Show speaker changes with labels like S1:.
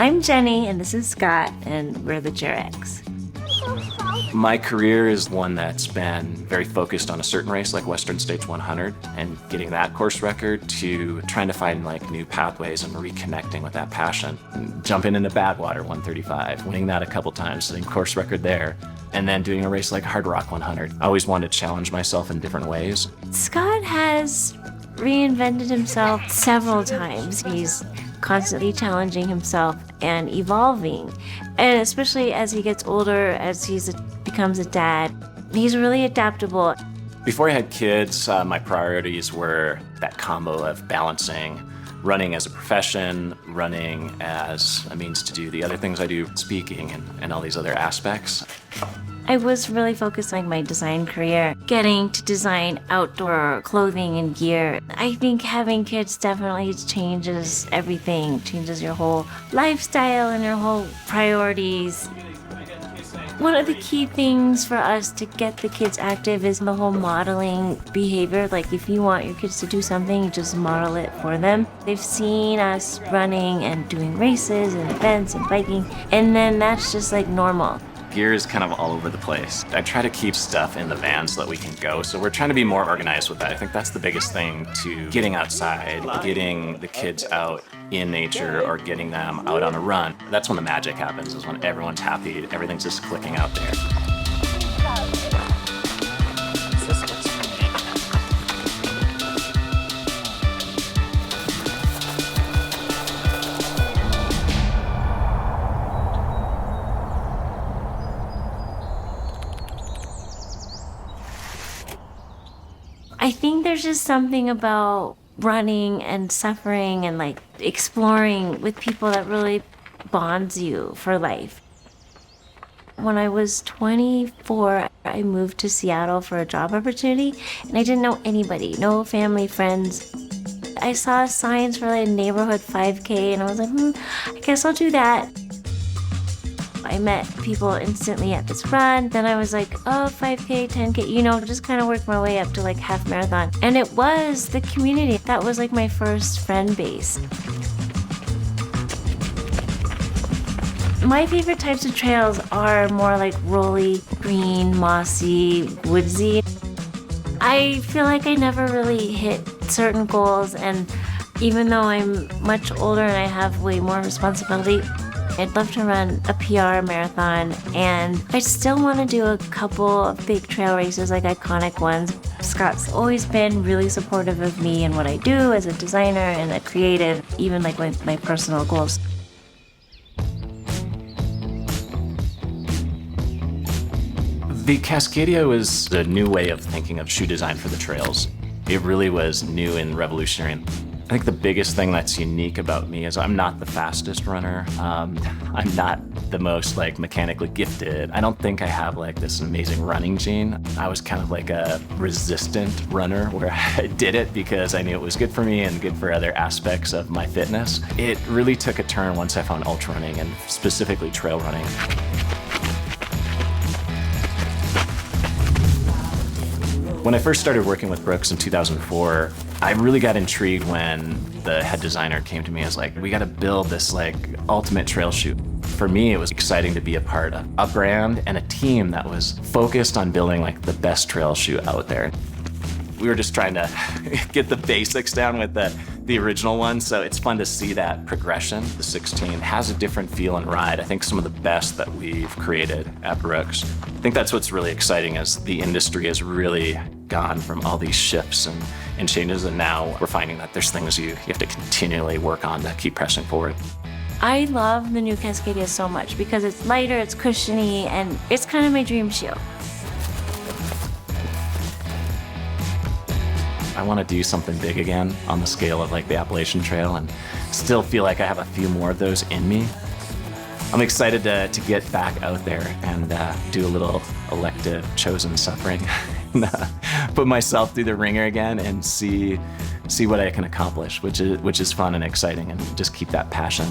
S1: I'm Jenny, and this is Scott, and we're the Jureks.
S2: My career is one that's been very focused on a certain race like Western States 100 and getting that course record to trying to find like new pathways and reconnecting with that passion. Jumping into Badwater 135, winning that a couple times, setting course record there, and then doing a race like Hard Rock 100. I always wanted to challenge myself in different ways.
S1: Scott has reinvented himself several times. He's constantly challenging himself and evolving. And especially as he gets older, as he becomes a dad, he's really adaptable.
S2: Before I had kids, my priorities were that combo of balancing running as a profession, running as a means to do the other things I do, speaking and all these other aspects.
S1: I was really focused on my design career, getting to design outdoor clothing and gear. I think having kids definitely changes everything, changes your whole lifestyle and your whole priorities. One of the key things for us to get the kids active is the whole modeling behavior. Like if you want your kids to do something, you just model it for them. They've seen us running and doing races and events and biking, and then that's just like normal.
S2: Gear is kind of all over the place. I try to keep stuff in the van so that we can go. So we're trying to be more organized with that. I think that's the biggest thing to getting outside, getting the kids out in nature or getting them out on a run. That's when the magic happens, is when everyone's happy, everything's just clicking out there.
S1: I think there's just something about running and suffering and like exploring with people that really bonds you for life. When I was 24, I moved to Seattle for a job opportunity, and I didn't know anybody, no family, friends. I saw signs for like a neighborhood 5K, and I was like, I guess I'll do that. I met people instantly at this run. Then I was like, 5K, 10K, just kind of worked my way up to like half marathon. And it was the community. That was like my first friend base. My favorite types of trails are more like rolly, green, mossy, woodsy. I feel like I never really hit certain goals, and even though I'm much older and I have way more responsibility, I'd love to run a PR marathon, and I still want to do a couple of big trail races, like iconic ones. Scott's always been really supportive of me and what I do as a designer and a creative, even like with my personal goals.
S2: The CASCADIA was a new way of thinking of shoe design for the trails. It really was new and revolutionary. I think the biggest thing that's unique about me is I'm not the fastest runner. I'm not the most like mechanically gifted. I don't think I have like this amazing running gene. I was kind of like a resistant runner where I did it because I knew it was good for me and good for other aspects of my fitness. It really took a turn once I found ultra running and specifically trail running. When I first started working with Brooks in 2004, I really got intrigued when the head designer came to me and was like, we got to build this like ultimate trail shoe. For me, it was exciting to be a part of a brand and a team that was focused on building like the best trail shoe out there. We were just trying to get the basics down with the original one, so it's fun to see that progression. The 16 has a different feel and ride. I think some of the best that we've created at Brooks. I think that's what's really exciting, as the industry has really gone from all these shifts and changes, and now we're finding that there's things you have to continually work on to keep pressing forward.
S1: I love the new CASCADIA so much because it's lighter, it's cushiony, and it's kind of my dream shoe.
S2: I want to do something big again on the scale of like the Appalachian Trail, and still feel like I have a few more of those in me. I'm excited to get back out there and do a little elective chosen suffering. Put myself through the ringer again and see what I can accomplish, which is fun and exciting, and just keep that passion.